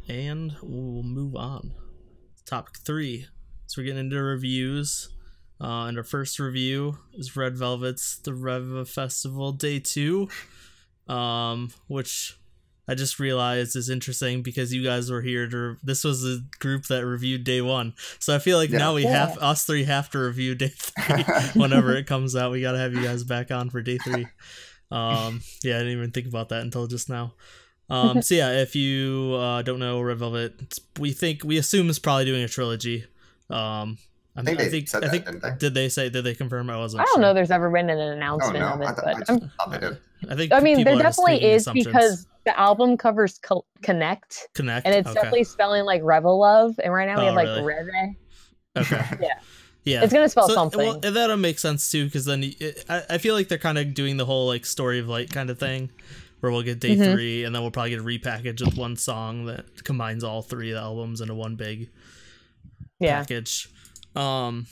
And we'll move on. Topic 3. So we're getting into reviews. And our first review is Red Velvet's The ReVe Festival Day 2. Which I just realized is interesting because you guys were here to. This was the group that reviewed Day 1, so I feel like now we have us three have to review Day 3 whenever it comes out. We gotta have you guys back on for Day 3. Yeah, I didn't even think about that until just now. So yeah, if you don't know Red Velvet, we assume is probably doing a trilogy. I think did they confirm? I wasn't. I don't sure. know. There's ever been an announcement of it, I mean, there definitely is because the album covers Connect, and it's definitely spelling like Revel Love, and right now we have like ReVe. Okay. Yeah. It's gonna spell something. Well, and that'll make sense too, because then I feel like they're kind of doing the whole like Story of Light kind of thing, where we'll get Day 3, and then we'll probably get a repackage with one song that combines all 3 of the albums into one big package. So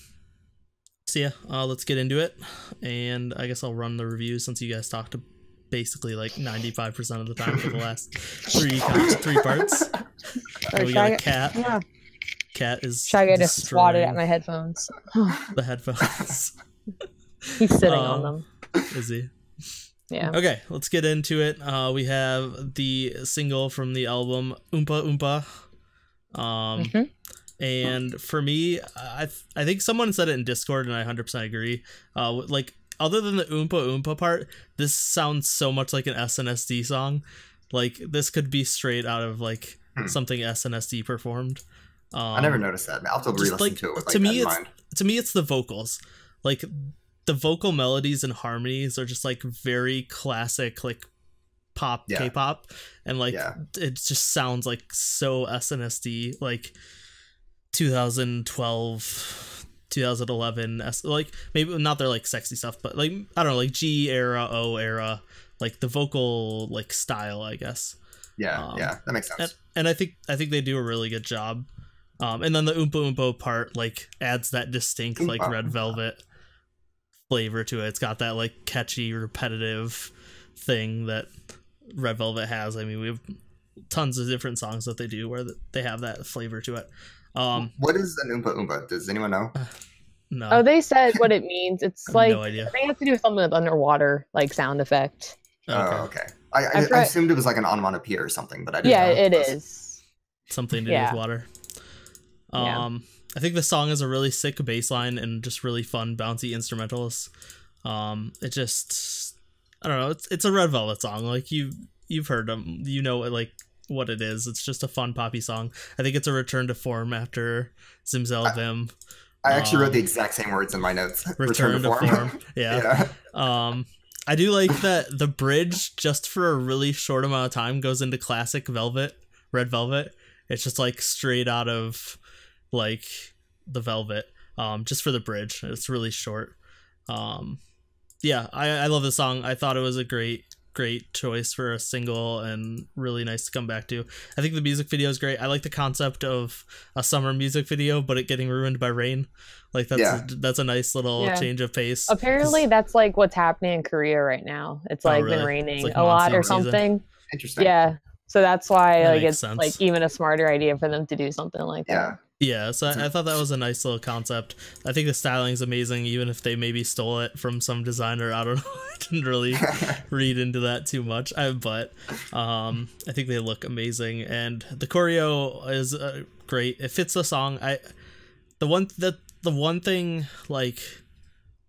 yeah, let's get into it, and I guess I'll run the review since you guys talked to basically like 95% of the time for the last 3 parts. We got a cat. Yeah. Cat is. Should I get just swatted at my headphones? The headphones. He's sitting on them. Is he? Yeah. Okay, let's get into it. We have the single from the album Umpah Umpah. And for me, I think someone said it in Discord, and I 100% agree. Like, other than the Umpah Umpah part, this sounds so much like an SNSD song. Like, this could be straight out of like something SNSD performed. I never noticed that. I'll have to re-listen to it with like that in mind. To me, it's the vocals. Like, the vocal melodies and harmonies are just like very classic, like pop, K-pop, and like it just sounds like so SNSD, like 2012, 2011, like maybe not their like sexy stuff, but like I don't know, like G era, O era, like the vocal like style, I guess. Yeah, that makes sense. And I think they do a really good job. And then the Umpah Umpah part like adds that distinct like Red Velvet flavor to it. It's got that like catchy, repetitive thing that Red Velvet has. I mean, we have tons of different songs that they do where they have that flavor to it. What is an Umpah Umpah? Does anyone know? No. Oh, they said what it means. It's like no idea. They have to do with something with underwater like sound effect. Okay. I assumed it was like an onomatopoeia or something, but I didn't know it is something to do with water. I think the song is a really sick bass line and just really fun, bouncy instrumentals. It just, I don't know, it's a Red Velvet song. Like you've heard them, you know like what it is. It's just a fun poppy song. I think it's a return to form after Zimzelbim. I actually wrote the exact same words in my notes. Return to form. Yeah. I do like that the bridge, just for a really short amount of time, goes into classic Red Velvet. It's just like straight out of like the Velvet, just for the bridge. It's really short. Yeah, I love the song. I thought it was a great choice for a single and really nice to come back to. I think the music video is great. I like the concept of a summer music video, but it getting ruined by rain. Like that's a nice little change of pace. Apparently that's like what's happening in Korea right now. It's like been raining like a lot or something. Interesting. Yeah. So that's why like it's sense. Like even a smarter idea for them to do something like that. Yeah, so I thought that was a nice little concept. I think the styling is amazing, even if they maybe stole it from some designer. I don't know. I didn't really read into that too much. But I think they look amazing, and the choreo is great. It fits the song. The one thing like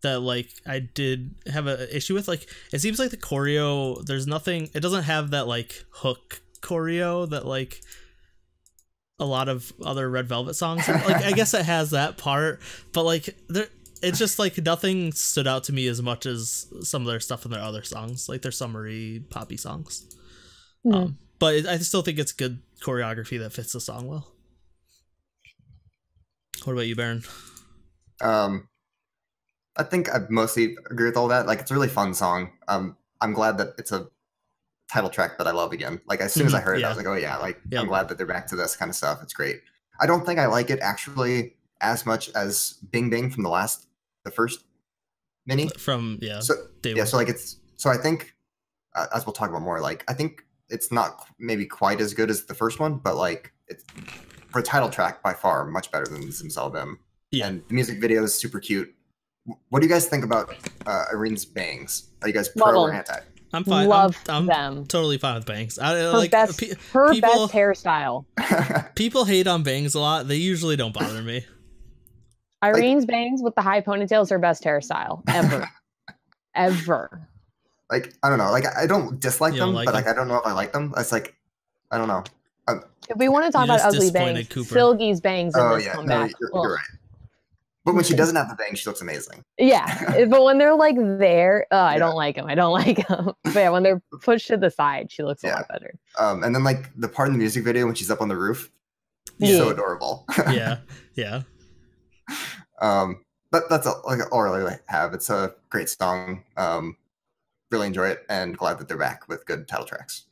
that like I did have an issue with, like it seems like the choreo, there's nothing. It doesn't have that like hook choreo that like a lot of other Red Velvet songs. Like I guess it has that part, but like it's just like nothing stood out to me as much as some of their stuff in their other songs, like their summery poppy songs. But I still think it's good choreography that fits the song well. What about you, Baron? I think I mostly agree with all that. Like it's a really fun song. I'm glad that it's a title track that I love again. Like as soon as I heard it, I was like, oh yeah, like I'm glad that they're back to this kind of stuff. It's great. I don't think I like it actually as much as Bing Bing from the first mini. From so like so I think as we'll talk about more, like I think it's not maybe quite as good as the first one, but like it's for a title track by far much better than Zimzelbim. Yeah, and the music video is super cute. What do you guys think about Irene's bangs? Are you guys pro or anti? I'm fine. Love I'm them. Totally fine with bangs. Her best hairstyle. People hate on bangs a lot. They usually don't bother me. Irene's bangs with the high ponytails are her best hairstyle ever. Ever. Like, I don't know. Like, I don't dislike them, but like, I don't know if I like them. It's like, I don't know. If we want to talk about ugly bangs, Silgy's bangs in this comeback. No, you're right. But when she doesn't have the bangs, she looks amazing. Yeah, but when they're like there, I don't like them. I don't like them. But yeah, when they're pushed to the side, she looks a lot better. And then like the part in the music video when she's up on the roof, so adorable. yeah. But that's all I really have. It's a great song. Really enjoy it, and glad that they're back with good title tracks.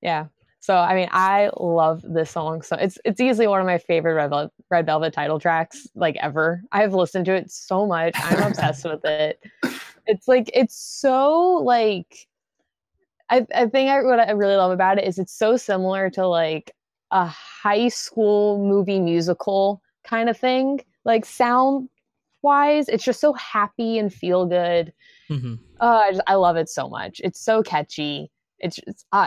Yeah. So I mean, I love this song. So it's easily one of my favorite Red Velvet title tracks like ever. I've listened to it so much. I'm obsessed with it. It's like it's so like I think what I really love about it is it's so similar to like a high school movie musical kind of thing. Like sound wise, it's just so happy and feel good. Mm-hmm. I love it so much. It's so catchy. It's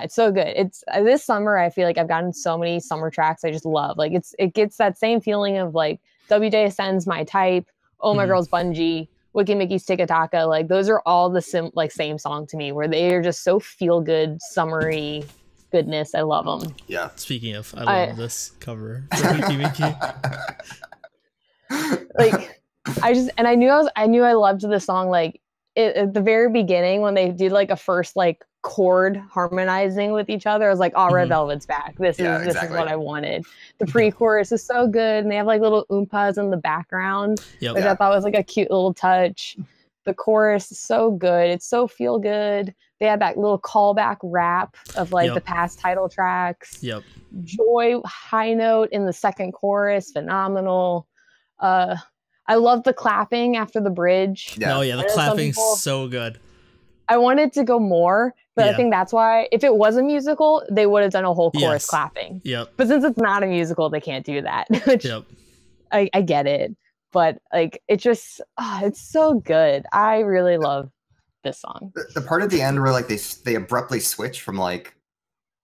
so good. It's this summer I feel like I've gotten so many summer tracks I just love. Like it gets that same feeling of like WJSN's My Type, Oh My Girl's Bungee, Wiki Mickey's Tika Taka. Like those are all the same song to me, where they are just so feel good, summery goodness. I love them. Yeah. Speaking of, I love this cover for Wiki Mickey. Like I knew I loved this song like at the very beginning when they did like a first like chord harmonizing with each other. I was like, Red Velvet's back. This is what I wanted. The pre-chorus is so good, and they have like little oompas in the background, which I thought was like a cute little touch. The chorus is so good. It's so feel good. They had that little callback rap of like the past title tracks. Joy high note in the second chorus, phenomenal. I love the clapping after the bridge. The clapping's so good. I wanted to go more, but I think that's why if it was a musical, they would have done a whole chorus clapping. But since it's not a musical, they can't do that. Which I get it. But like it just it's so good. I really love this song. The part at the end where like they abruptly switch from like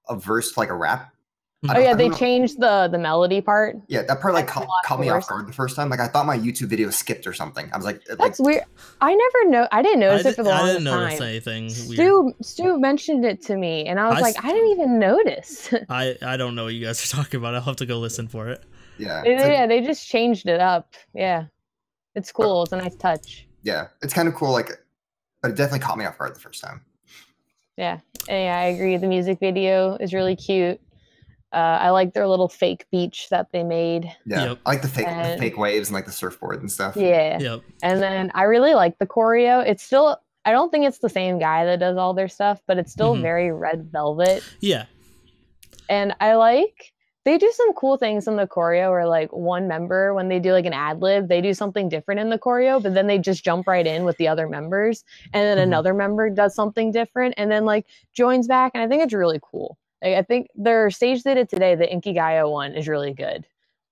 a verse to like a rap. They changed the melody part. Yeah, that part like caught me off guard the first time. Like I thought my YouTube video skipped or something. I was like, "That's weird." I didn't notice it for the longest time. I didn't notice anything weird. Stu mentioned it to me, and I was like, "I didn't even notice." I don't know what you guys are talking about. I'll have to go listen for it. Yeah, they just changed it up. Yeah, it's cool. It's a nice touch. Yeah, it's kind of cool. Like, but it definitely caught me off guard the first time. Yeah, I agree. The music video is really cute. I like their little fake beach that they made. Yeah, I like the fake waves and like the surfboard and stuff. Yeah. And then I really like the choreo. It's still, I don't think it's the same guy that does all their stuff, but it's still very Red Velvet. Yeah. And they do some cool things in the choreo where like one member, when they do like an ad lib, they do something different in the choreo, but then they just jump right in with the other members. And then another member does something different and then like joins back. And I think it's really cool. Like, I think their stage they did today, the Inkigayo one, is really good.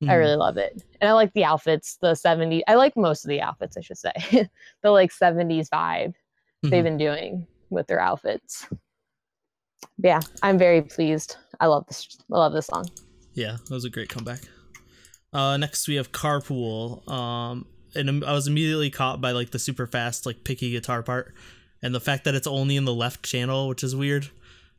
I really love it. And I like the outfits, the 70s. I like most of the outfits, I should say. The like 70s vibe they've been doing with their outfits. But yeah, I'm very pleased. I love this song. Yeah, that was a great comeback. Next we have Carpool. And I was immediately caught by like the super fast, like picky guitar part. And the fact that it's only in the left channel, which is weird.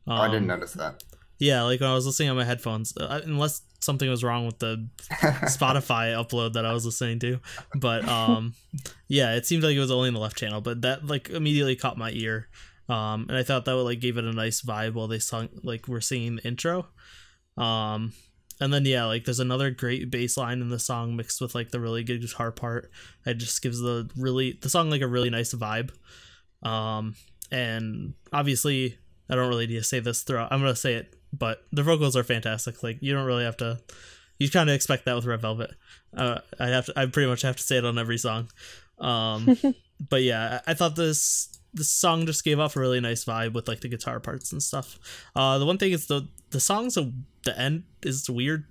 I didn't notice that. Yeah, like when I was listening on my headphones, unless something was wrong with the Spotify upload that I was listening to. But yeah, it seemed like it was only in the left channel, but that like immediately caught my ear. And I thought that would like gave it a nice vibe while they sung, like were singing the intro. And then like there's another great bass line in the song mixed with like the really good guitar part. It just gives the song like a really nice vibe. And obviously I don't really need to say this throughout. I'm gonna say it, but the vocals are fantastic. Like you don't really have to. You kind of expect that with Red Velvet. I pretty much have to say it on every song. But yeah, I thought this this song just gave off a really nice vibe with like the guitar parts and stuff. The one thing is the songs at the end is weird.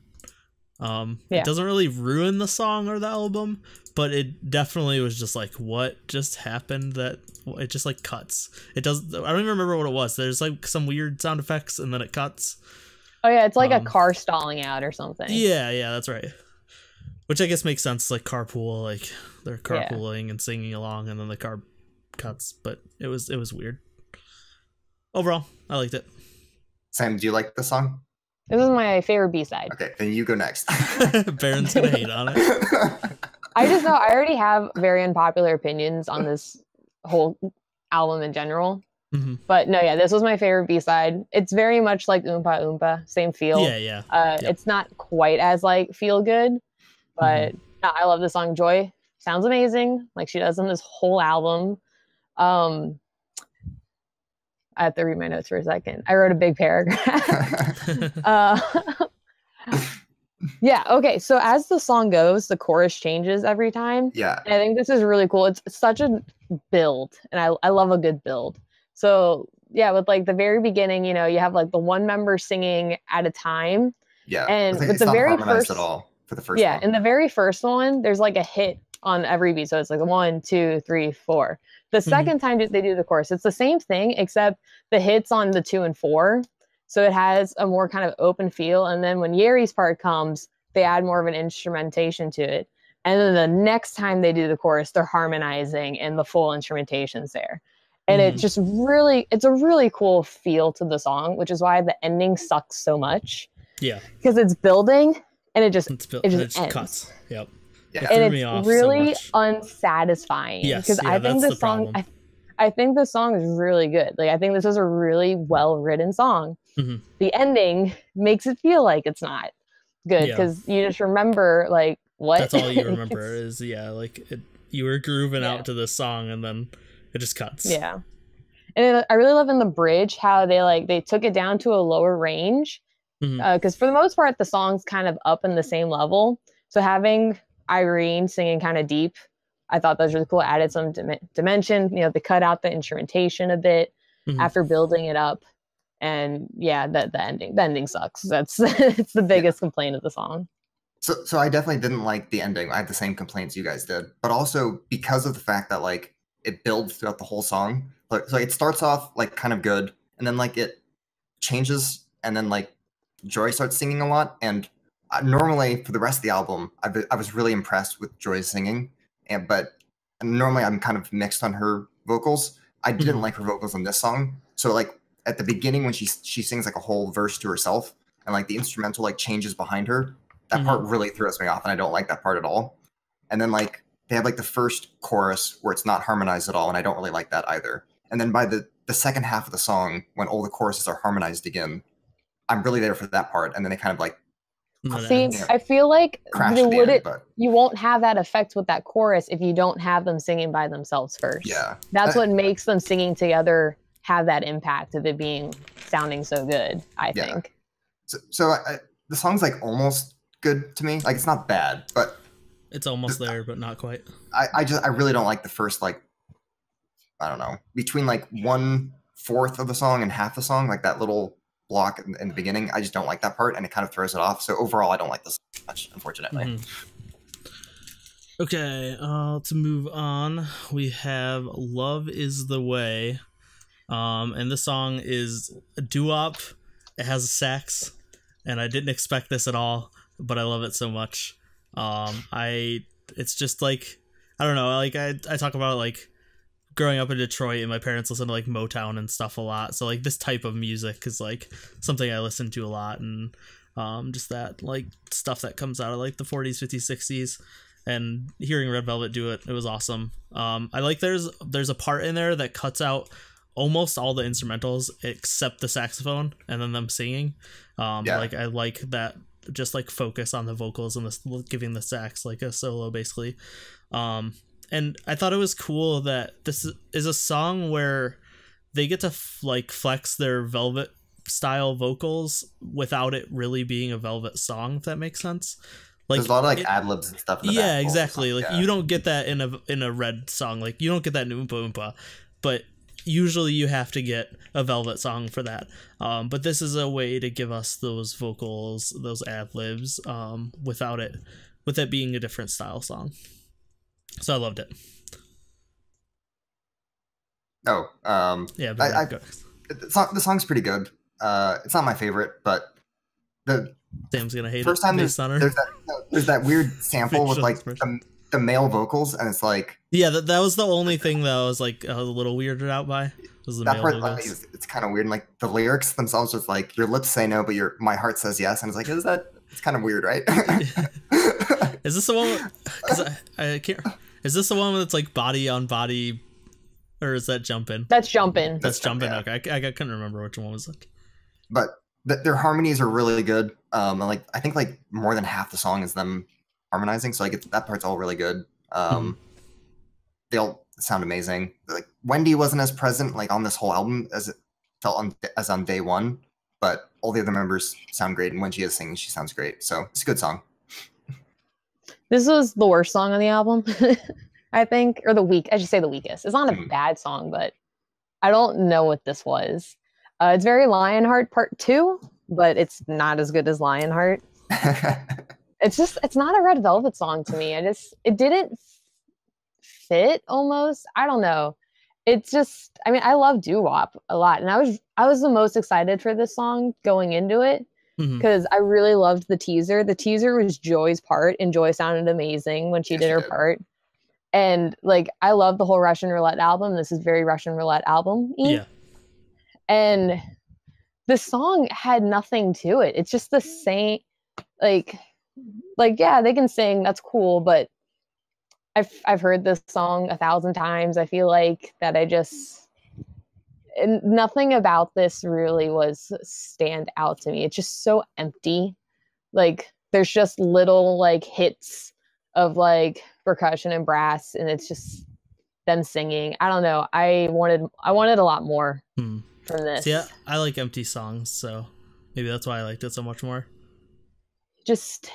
It doesn't really ruin the song or the album, but it definitely was just like, what just happened? That it just like cuts. It does. I don't even remember what it was. There's like some weird sound effects and then it cuts. Oh yeah, it's like a car stalling out or something. Yeah, that's right. Which I guess makes sense, like carpool, like they're carpooling and singing along, and then the car cuts. But it was weird. Overall, I liked it. Sam, do you like the song? This is my favorite B-side. Okay, then you go next. Baron's gonna hate on it. I just know I already have very unpopular opinions on this whole album in general. Mm-hmm. But no, this was my favorite B-side. It's very much like Umpah Umpah, same feel. Yeah. It's not quite as like feel good, but I love the song. Joy sounds amazing, like she does on this whole album. I have to read my notes for a second. I wrote a big paragraph. Okay. So as the song goes, the chorus changes every time. Yeah. And I think this is really cool. It's such a build, and I love a good build. So with like the very beginning, you have like the one member singing at a time. Yeah. And with the very first at all for the first one. In the very first one, there's like a hit on every beat. So it's like 1, 2, 3, 4. The second time they do the chorus, it's the same thing, except the hits on the 2 and 4. So it has a more kind of open feel. And then when Yeri's part comes, they add more of an instrumentation to it. And then the next time they do the chorus, they're harmonizing and the full instrumentation's there. And it just it's a really cool feel to the song, which is why the ending sucks so much. Yeah. Because it's building and it just ends. Cuts. Yep. Yeah. And it's really unsatisfying. Because I think the song I think the song is really good. Like I think this is a really well written song. Mm-hmm. The ending makes it feel like it's not good because you just remember like what. That's all you remember is you were grooving out to this song and then it just cuts. Yeah. And I really love in the bridge how they took it down to a lower range. Because for the most part, the song's kind of up in the same level. So having Irene singing kind of deep, I thought that was really cool. Added some dimension. They cut out the instrumentation a bit after building it up. And the ending sucks. That's it's the biggest complaint of the song. So I definitely didn't like the ending. I had the same complaints you guys did, but also because of the fact that like it builds throughout the whole song. So it starts off like kind of good, and then like it changes, and then like Joy starts singing a lot. And normally for the rest of the album, I was really impressed with Joy's singing, but normally I'm kind of mixed on her vocals. I didn't like her vocals on this song. So like at the beginning when she sings like a whole verse to herself, and like the instrumental like changes behind her, that part really throws me off, and I don't like that part at all. And then like they have like the first chorus where it's not harmonized at all, and I don't really like that either. And then by the second half of the song, when all the choruses are harmonized again, I'm really there for that part. And then they kind of like I feel like you won't have that effect with that chorus if you don't have them singing by themselves first. Yeah, that's what makes them singing together have that impact of it sounding so good. I think. So the song's like almost good to me. Like it's not bad, but it's almost there, but not quite. I really don't like the first like, I don't know, between like 1/4 of the song and half the song, like that little block in the beginning. I just don't like that part, and it kind of throws it off. So overall, I don't like this much, unfortunately. Okay, to move on, we have "Love Is the Way," and this song is a doo-wop. It has a sax, and I didn't expect this at all, but I love it so much. It's just like, I don't know, like I talk about like growing up in Detroit, and my parents listen to like Motown and stuff a lot. So like this type of music is like something I listen to a lot, and just that like stuff that comes out of like the 40s, 50s, 60s, and hearing Red Velvet do it, it was awesome. I like there's a part in there that cuts out almost all the instrumentals except the saxophone and then them singing. Like I like that, just like focus on the vocals and giving the sax like a solo basically. And I thought it was cool that this is a song where they get to like flex their Velvet style vocals without it really being a Velvet song, if that makes sense. Like there's a lot of like ad-libs and stuff in the back exactly. Like you don't get that in a Red song. Like you don't get that in Umpah Umpah, but usually you have to get a Velvet song for that. But this is a way to give us those vocals, those ad-libs, without it being a different style song. So I loved it. Oh, yeah, the song's pretty good. It's not my favorite, but Sam's gonna hate first it. time there's that weird sample with like the male vocals, and it's like, yeah, that was the only thing that I was like a little weirded out by. Was the that male part vocals. it's kind of weird, and like the lyrics themselves was like, your lips say no, but my heart says yes, and it's like, it's kind of weird, right? Is this the one? Because I can't. Is this the one that's like body on body, or is that Jumpin'? That's Jumpin'. That's Jumpin'. Yeah. Okay, I couldn't remember which one was it. But their harmonies are really good. And like I think like more than half the song is them harmonizing, so like that part's all really good. They all sound amazing. Like Wendy wasn't as present like on this whole album as it felt as on day one, but all the other members sound great, and when she is singing, she sounds great. So it's a good song. This was the worst song on the album, I think, or I should say the weakest. It's not a bad song, but I don't know what this was. It's very Lionheart Part 2, but it's not as good as Lionheart. It's not a Red Velvet song to me. It didn't fit almost. I don't know. It's just, I mean, I love doo-wop a lot, and I was the most excited for this song going into it because I really loved the teaser. The teaser was Joy's part, and Joy sounded amazing when she did her part. And like, I love the whole Russian Roulette album. This is very Russian Roulette album-y. Yeah. And the song had nothing to it. It's just the same, like yeah, they can sing, that's cool, but I've heard this song 1,000 times. I feel like that and nothing about this really was stand out to me. It's just so empty. Like there's just little like hits of like percussion and brass, and it's just them singing. I don't know. I wanted a lot more from this. Yeah, I like empty songs, so maybe that's why I liked it so much more. Just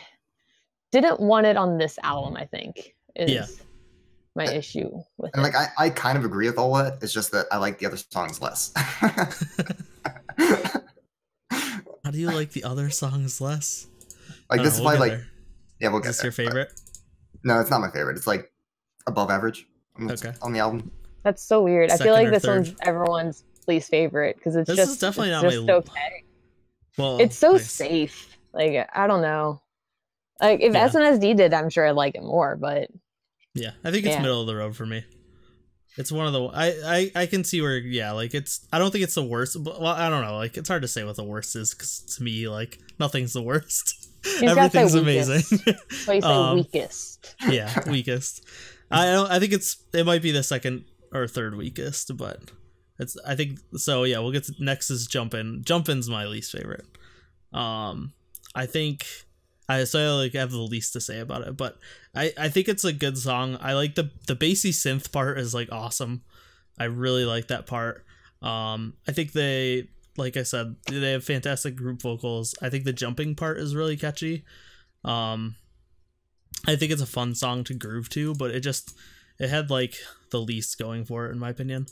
didn't want it on this album, I think. Is my issue with and it. Like I kind of agree with all that. It's just that I like the other songs less. How do you like the other songs less? Like this is why, like, yeah, we'll get Is this there, your favorite? No, it's not my favorite. It's like above average on the album. That's so weird. I feel like this third. one's everyone's least favorite because it's this just is definitely it's not just my okay. Well, it's so nice. safe. Like I don't know. Like if SNSD did, I'm sure I'd like it more. But yeah, I think it's middle of the road for me. It's one of the I can see where like it's I don't think it's the worst, but well I don't know, like it's hard to say what the worst is because to me like nothing's the worst. Everything's amazing. So you say weakest. Yeah, weakest. I think it might be the second or third weakest, but I think so. Yeah, we'll get to next is Jumpin'. Jumpin's my least favorite. I think I have the least to say about it, but I think it's a good song. I like the bassy synth part is like awesome. I really like that part. I think they, like I said, they have fantastic group vocals. I think the jumping part is really catchy. I think it's a fun song to groove to, but it had like the least going for it in my opinion.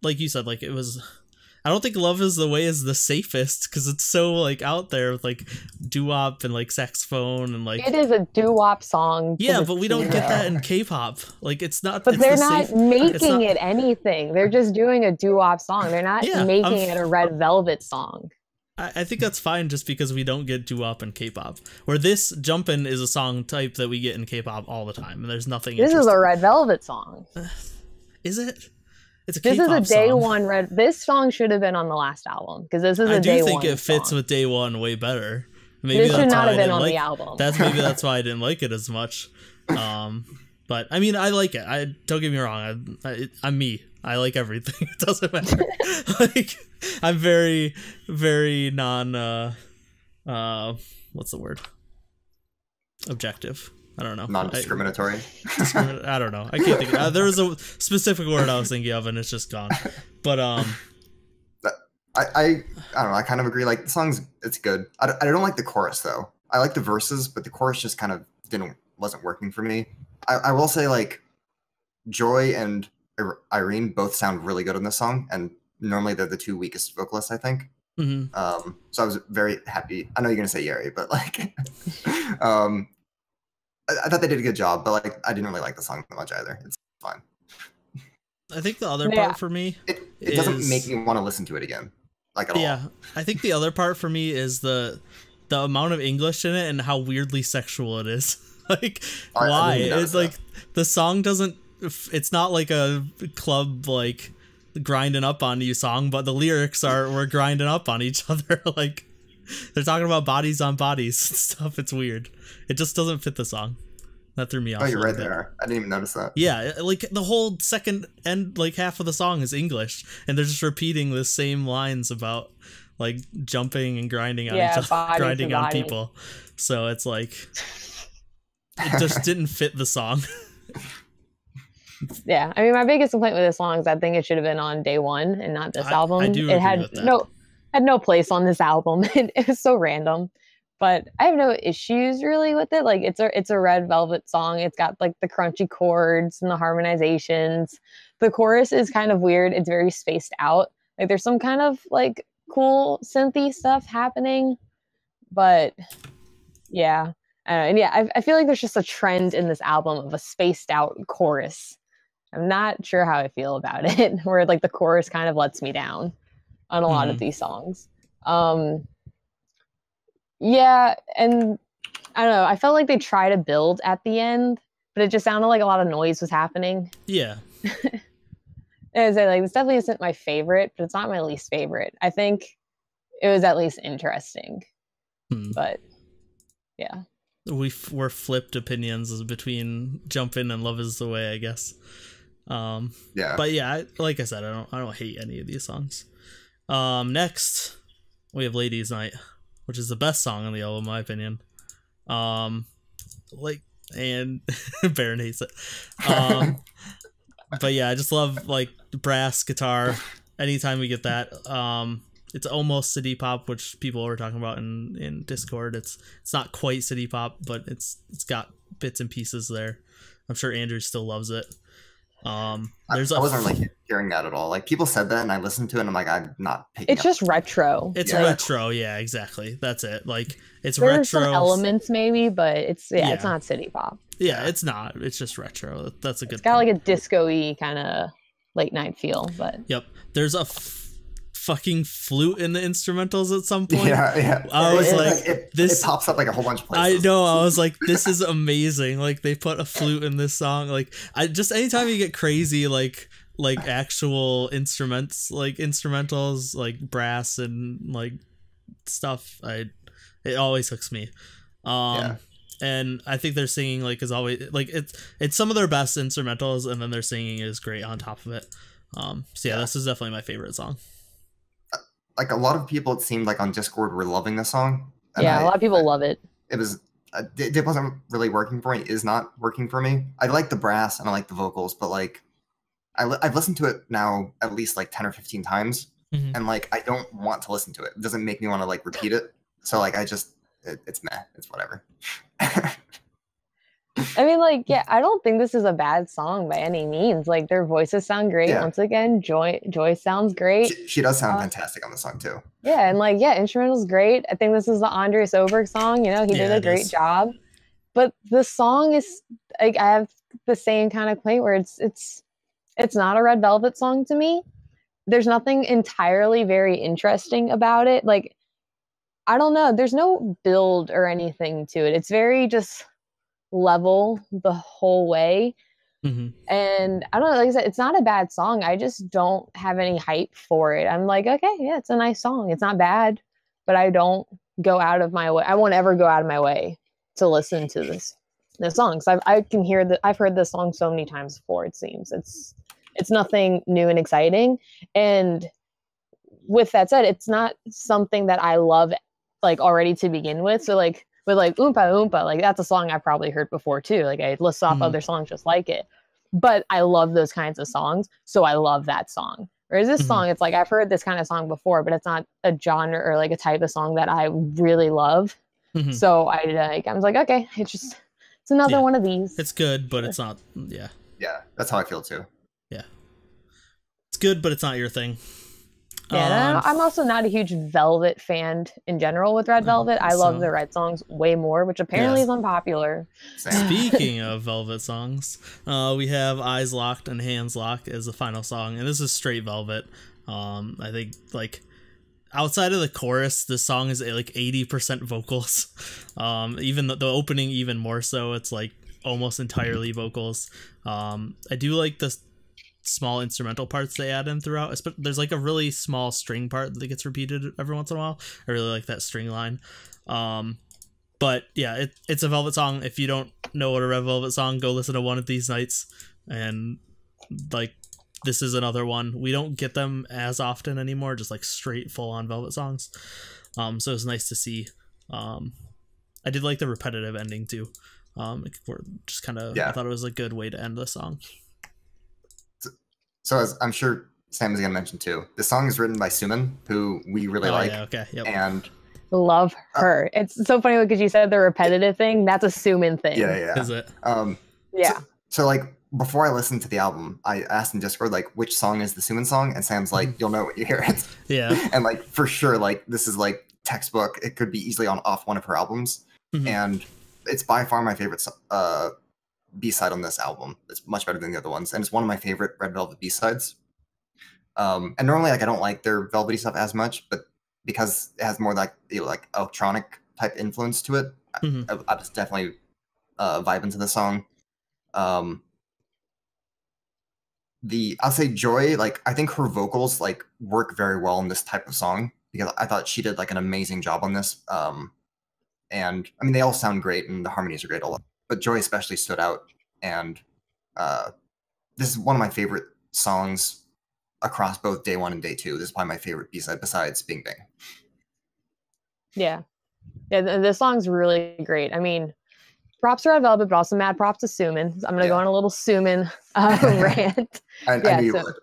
Like you said, like it was. I don't think Love Is the Way is the safest because it's so like out there with like doo-wop and like saxophone and like it is a doo-wop song. Yeah, but we don't get that in K-pop. Like it's not. But they're not making it anything. They're just doing a doo-wop song. They're not making it a Red Velvet song. I think that's fine just because we don't get doo-wop in K-pop. Where this Jumpin' is a song type that we get in K-pop all the time, and there's nothing. This is a Red Velvet song. Is it? It's a This K-pop is a day song. one Red. This song should have been on the last album because this is a day one. I do think it fits song. with Day One way better. Maybe this should that's not why have been I on didn't the like, album. That's why I didn't like it as much. But I mean, I like it. Don't get me wrong. I'm me. I like everything. It doesn't matter. Like I'm very, very non. What's the word? Objective. I don't know. Non-discriminatory. I don't know. I can't think. There was a specific word I was thinking of, and it's just gone. But I don't know. I kind of agree. Like the song's, it's good. I don't like the chorus though. I like the verses, but the chorus just kind of wasn't working for me. I will say like Joy and Irene both sound really good in this song, and normally they're the two weakest vocalists, I think. So I was very happy. I know you're gonna say Yeri, but like, I thought they did a good job, but like, I didn't really like the song that much either. It's fine. I think the other part for me, it doesn't make me want to listen to it again, like at all. Yeah, I think the other part for me is the amount of English in it and how weirdly sexual it is. Like, why? It's like the song doesn't. It's not like a club like grinding up on you song, but the lyrics we're grinding up on each other. Like, they're talking about bodies on bodies and stuff. It's weird. It just doesn't fit the song. That threw me off. Oh, you're right there. I didn't even notice that. Yeah, like the whole second and like half of the song is English, and they're just repeating the same lines about like jumping and grinding on each other, grinding on people. So it's like it just didn't fit the song. Yeah, I mean, my biggest complaint with this song is I think it should have been on day one and not this album. I do it had no place on this album. It was so random. But I have no issues really with it. Like, it's a Red Velvet song. It's got like the crunchy chords and the harmonizations. The chorus is kind of weird. It's very spaced out. Like, there's some kind of like cool synthy stuff happening. But yeah, and yeah, I feel like there's just a trend in this album of a spaced out chorus. I'm not sure how I feel about it, where like the chorus kind of lets me down on a lot of these songs. Yeah, and I don't know, I felt like they tried to build at the end, but it just sounded like a lot of noise was happening. Yeah. And I say, like, this definitely isn't my favorite, but it's not my least favorite. I think it was at least interesting. But yeah. We're flipped opinions between Jump In and Love Is the Way, I guess. Yeah. But yeah, like I said, I don't hate any of these songs. Next, we have Ladies Night, which is the best song on the album, in my opinion. Like, and Baron hates it. But yeah, I just love like brass guitar. Anytime we get that, it's almost city pop, which people were talking about in Discord. It's not quite city pop, but it's got bits and pieces there. I'm sure Andrew still loves it. I wasn't like hearing that at all. Like, people said that, and I listened to it, and I'm like, I'm not picking. It's just retro. It's retro, yeah, exactly. That's it. Like, it's There's retro. Some elements maybe, but it's not city pop. Yeah, it's not. It's just retro. That's a good. It's got like a disco-y kind of late night feel, but yep. There's a fucking flute in the instrumentals at some point. Yeah. I was like, this pops up like a whole bunch of places. I know. I was like, this is amazing. Like, they put a flute in this song. Like, I just anytime you get crazy, like actual instruments, like instrumentals, like brass and like stuff, it always hooks me. And I think their singing like is always like it's some of their best instrumentals, and then their singing is great on top of it. So yeah, this is definitely my favorite song. Like, a lot of people, it seemed like on Discord, were loving this song. Yeah, a lot of people love it. It was it wasn't really working for me. It is not working for me. I like the brass and I like the vocals, but like I've listened to it now at least like 10 or 15 times, and like I don't want to listen to it. It doesn't make me want to like repeat it. So like it's meh. It's whatever. I mean, like, yeah, I don't think this is a bad song by any means. Like, their voices sound great. Yeah. Once again, Joy sounds great. She does sound fantastic on the song too. Yeah, and like, yeah, instrumental's great. I think this is the Andreas Oberg song. You know, he did a great job. But the song is like, I have the same kind of complaint where it's not a Red Velvet song to me. There's nothing entirely very interesting about it. Like, I don't know. There's no build or anything to it. It's very just level the whole way. And I don't know, like I said, it's not a bad song. I just don't have any hype for it. I'm like, okay, yeah, it's a nice song. It's not bad, but I don't go out of my way. I won't ever go out of my way to listen to this song. So I've heard this song so many times before. It seems it's nothing new and exciting. And with that said, it's not something that I love like already to begin with. So like with like Umpah Umpah, like that's a song I've probably heard before too. Like I list off other songs just like it. But I love those kinds of songs, so I love that song. Whereas this song, it's like I've heard this kind of song before, but it's not a genre or like a type of song that I really love. So I was like, okay, it's another one of these. It's good, but it's not. Yeah, that's how I feel too. Yeah, it's good, but it's not your thing. Yeah, I'm also not a huge Velvet fan in general with Red Velvet. I love the Red songs way more, which apparently is unpopular. Speaking of Velvet songs, we have Eyes Locked and Hands Locked as the final song, and this is straight Velvet. I think, like, outside of the chorus, this song is like 80% vocals. Even the opening, even more so. It's like almost entirely vocals. I do like the small instrumental parts they add in throughout. There's like a really small string part that gets repeated every once in a while. I really like that string line. But yeah, it's a Velvet song. If you don't know what a Red Velvet song, go listen to One of These Nights. And like, this is another one. We don't get them as often anymore, just like straight full on Velvet songs. So it's nice to see. I did like the repetitive ending too. Just kind of, I thought it was a good way to end the song. So as I'm sure Sam is going to mention too, the song is written by Sumin, who we really like. Yeah, okay, yep. And love her. It's so funny because you said the repetitive thing. That's a Sumin thing. Yeah. Is it? Yeah. So like before I listened to the album, I asked in Discord like which song is the Sumin song, and Sam's like, you'll know when you hear it. Yeah. And like for sure, like this is like textbook. It could be easily off one of her albums, and it's by far my favorite B-side on this album. It's much better than the other ones, and it's one of my favorite Red Velvet B-sides. And normally, like, I don't like their velvety stuff as much, but because it has more like like electronic type influence to it, I just definitely vibe into the song. I'll say Joy, like, I think her vocals like work very well in this type of song, because I thought she did like an amazing job on this. And I mean, they all sound great and the harmonies are great, but Joy especially stood out. And this is one of my favorite songs across both day one and day two. This is probably my favorite B-side besides Bing Bang. Yeah, this song's really great. I mean, props to Red Velvet, but also mad props to Sumin. I'm gonna go on a little Sumin rant. I knew you would.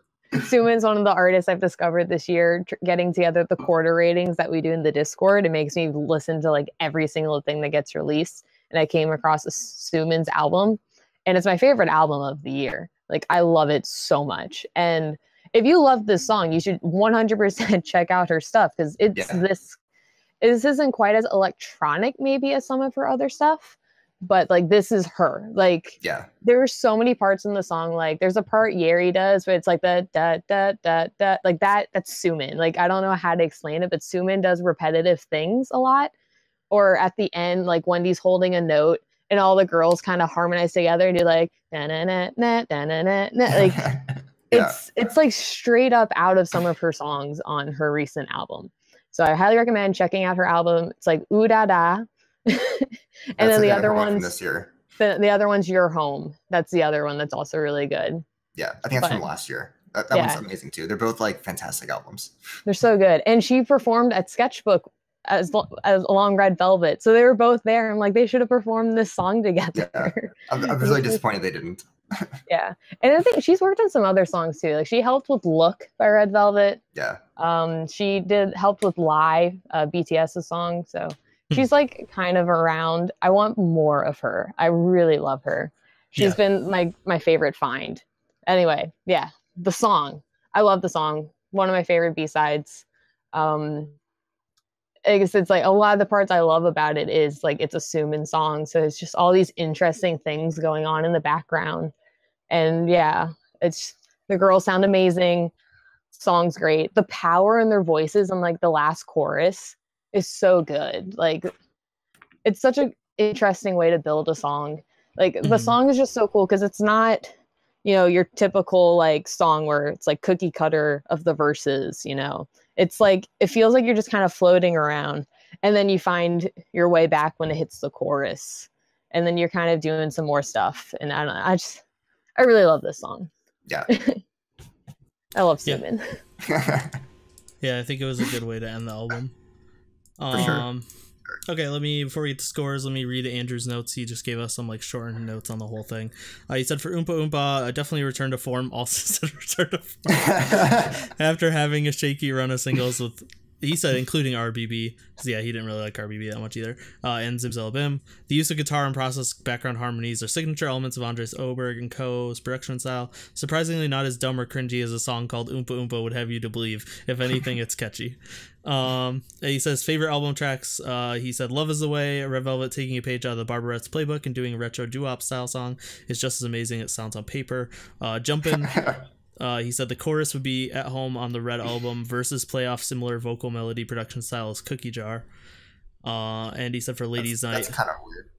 Sumin's one of the artists I've discovered this year, getting together the quarter ratings that we do in the Discord. It makes me listen to like every single thing that gets released. And I came across Sumin's album, and it's my favorite album of the year. Like, I love it so much. And if you love this song, you should 100% check out her stuff, because this isn't quite as electronic maybe as some of her other stuff, but like this is her. Like, there are so many parts in the song. Like, there's a part Yeri does where it's like the da da da da, like that's Sumin. Like, I don't know how to explain it, but Sumin does repetitive things a lot. Or at the end, like Wendy's holding a note and all the girls kind of harmonize together and do like na na na na na na na. Like it's like straight up out of some of her songs on her recent album. So I highly recommend checking out her album. It's like Ooh Da Da. And then the other one's this year. The other one's Your Home. That's the other one that's also really good. Yeah, I think that's from last year. That one's amazing too. They're both like fantastic albums. They're so good. And she performed at Sketchbook as along Red Velvet, so they were both there. I'm like, they should have performed this song together. I'm really disappointed they didn't. And I think she's worked on some other songs too. Like, she helped with Look by Red Velvet. She helped with Lie, BTS's song. So she's like kind of around. I want more of her. I really love her. She's been my favorite find. Anyway, the song. I love the song. One of my favorite B-sides. I guess it's like a lot of the parts I love about it is like it's a Sumin song, so it's just all these interesting things going on in the background. And it's the girls sound amazing. Song's great. The power in their voices on like the last chorus is so good. Like, it's such an interesting way to build a song. Like, the song is just so cool because it's not, your typical like song where it's like cookie cutter of the verses, It's like, it feels like you're just kind of floating around, and then you find your way back when it hits the chorus, and then you're kind of doing some more stuff. And I don't know, I really love this song. Yeah. I love Sumin. Yeah, I think it was a good way to end the album. For sure. Okay, before we get to scores, let me read Andrew's notes. He just gave us some like shortened notes on the whole thing. He said for Umpah Umpah, definitely return to form. Also said return to form after having a shaky run of singles with he said including RBB, because yeah, he didn't really like RBB that much either. And Zimzalabim. The use of guitar and process background harmonies are signature elements of Andres Oberg and Co.'s production style. Surprisingly not as dumb or cringy as a song called Umpah Umpah would have you to believe. If anything, it's catchy. He says favorite album tracks. He said Love Is the Way, Red Velvet taking a page out of the Barbarette's playbook and doing a retro doo-wop style song is just as amazing as it sounds on paper. Jumpin'. He said the chorus would be At Home on the Red album versus play off similar vocal melody production style as Cookie Jar. And he said for Ladies Night. That's kind of weird.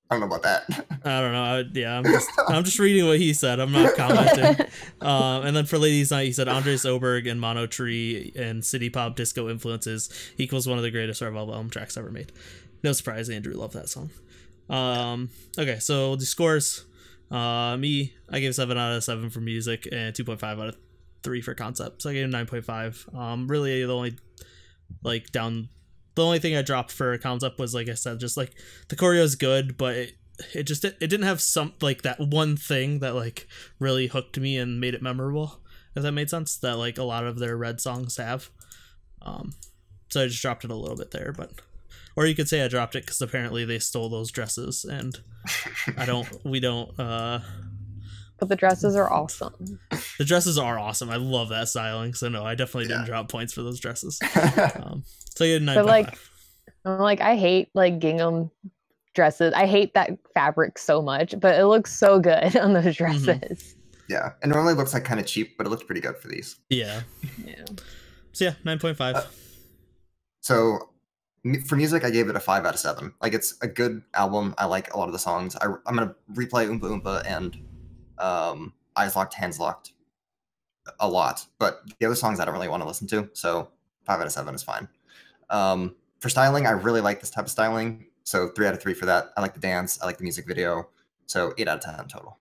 I don't know about that. I don't know. I'm just reading what he said. I'm not commenting. And then for Ladies Night, he said Andres Oberg and Mono Tree and city pop disco influences equals one of the greatest ReVe album tracks ever made. No surprise, Andrew loved that song. Okay, so the scores. Me, I gave 7 out of 7 for music and 2.5 out of 3 for concept. So I gave 9.5. Really, the only thing I dropped for concept was, like I said, just like the choreo is good, but it didn't have some like that one thing that like really hooked me and made it memorable. If that made sense, that like a lot of their Red songs have. So I just dropped it a little bit there, but. Or you could say I dropped it because apparently they stole those dresses, and we don't. But the dresses are awesome. The dresses are awesome. I love that styling. So no, I definitely didn't drop points for those dresses. So you had 9.5. I hate like gingham dresses. I hate that fabric so much, but it looks so good on those dresses. Mm-hmm. Yeah, it normally looks like kind of cheap, but it looks pretty good for these. Yeah. So yeah, 9.5. So. For music, I gave it a 5 out of 7. Like, it's a good album. I like a lot of the songs. I'm gonna replay Umpah Umpah and Eyes Locked, Hands Locked a lot, but the other songs I don't really want to listen to. So 5 out of 7 is fine. For styling, I really like this type of styling. So 3 out of 3 for that. I like the dance. I like the music video. So 8 out of 10 total.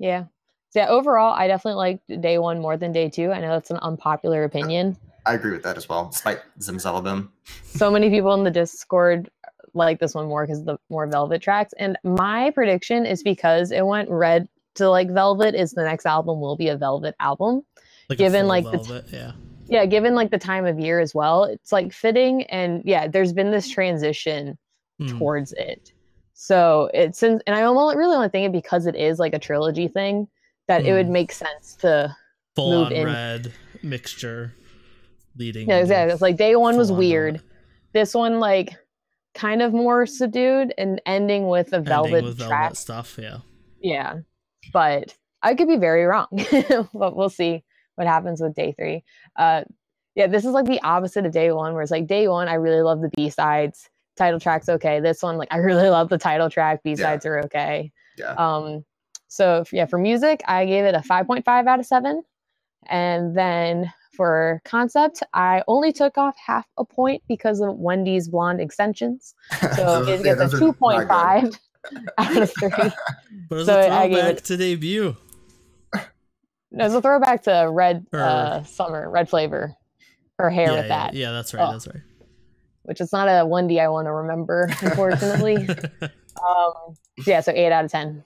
Yeah. So yeah, overall, I definitely liked day 1 more than day 2. I know that's an unpopular opinion. I agree with that as well, despite Zimzalabim. So many people in the Discord like this one more because the more Velvet tracks. And my prediction is because it went red to like Velvet, is the next album will be a Velvet album. Like given like Velvet, given like the time of year as well. It's like fitting, and yeah, there's been this transition towards it. So it's and I really only think it because it is like a trilogy thing that it would make sense to full move on in. red mixture. Leading. Yeah, exactly. It's like day 1 was weird. Velvet. This one like kind of more subdued and ending with a Velvet track stuff. Yeah, but I could be very wrong. But we'll see what happens with day 3. This is like the opposite of day 1, where it's like day 1 I really love the B-sides, title track's okay. This one, like, I really love the title track, B-sides are okay. So for music, I gave it a 5.5 out of 7, and then for concept, I only took off half a point because of Wendy's blonde extensions. So it gets a 2.5 out of 3. But it's a throwback to debut. No, it's a throwback to red summer, red flavor. Her hair with that. Yeah, that's right. That's right. Which is not a Wendy I want to remember, unfortunately. So 8 out of 10.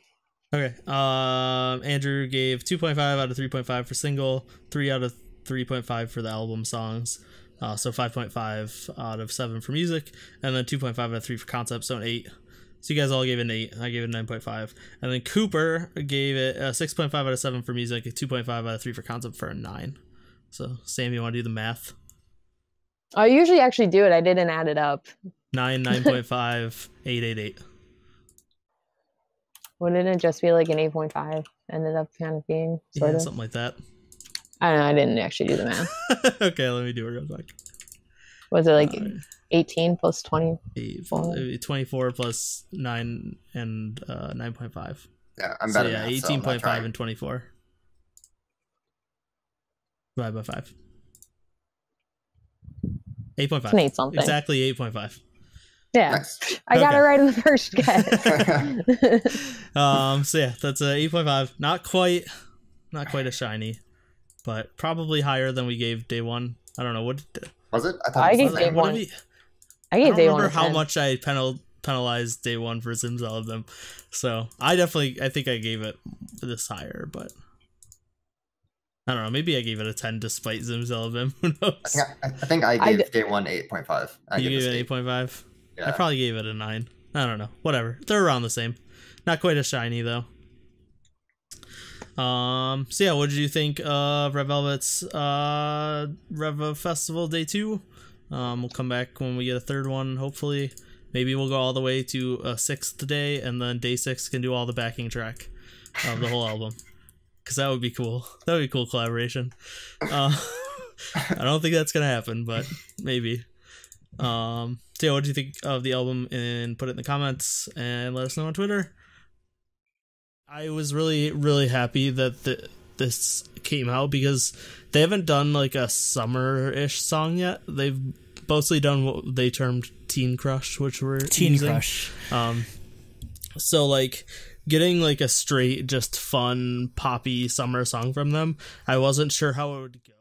Okay. Andrew gave 2.5 out of 3.5 for single, 3 out of 3.5 for the album songs, so 5.5 out of 7 for music, and then 2.5 out of 3 for concept, so an 8. So you guys all gave it an 8. I gave it 9.5, and then Cooper gave it 6.5 out of 7 for music, 2.5 out of 3 for concept for a 9. So Sam, you want to do the math? I usually actually do it. I didn't add it up. 9, 9.5, 8, 8, 8. Wouldn't it just be like an 8.5? Ended up kind of being sort of something like that. I don't know. I didn't actually do the math. Okay, let me do it real quick. Was it like 18 plus 20? 24 plus 9 and 9.5. Yeah, I'm better. Yeah, 18.5 and 24. Divided by 5. 8.5. It's an 8 something. Exactly 8.5. Yeah, nice. I got it right in the first guess. So yeah, that's a 8.5. Not quite a shiny, but probably higher than we gave day 1. I don't know what was it. I gave day 1. I gave day 1. I remember how much I penalized day 1 for I don't know. Maybe I gave it a 10 despite Zimzalabim. Who knows? I think I gave Day 1 8.5. You gave it 8.5? Yeah. I probably gave it a 9. I don't know. Whatever. They're around the same. Not quite as shiny, though. So yeah, what did you think of Red Velvet's ReVe Festival Day 2? We'll come back when we get a third one, hopefully. Maybe we'll go all the way to a 6th day, and then Day 6 can do all the backing track of the whole album. Because that would be cool. That would be a cool collaboration. I don't think that's going to happen, but maybe. So yeah, what do you think of the album? And put it in the comments and let us know on Twitter. I was really, really happy that this came out because they haven't done like a summer-ish song yet. They've mostly done what they termed Teen Crush, which we're Teen Crush. So like getting like a straight, just fun, poppy summer song from them, I wasn't sure how it would go.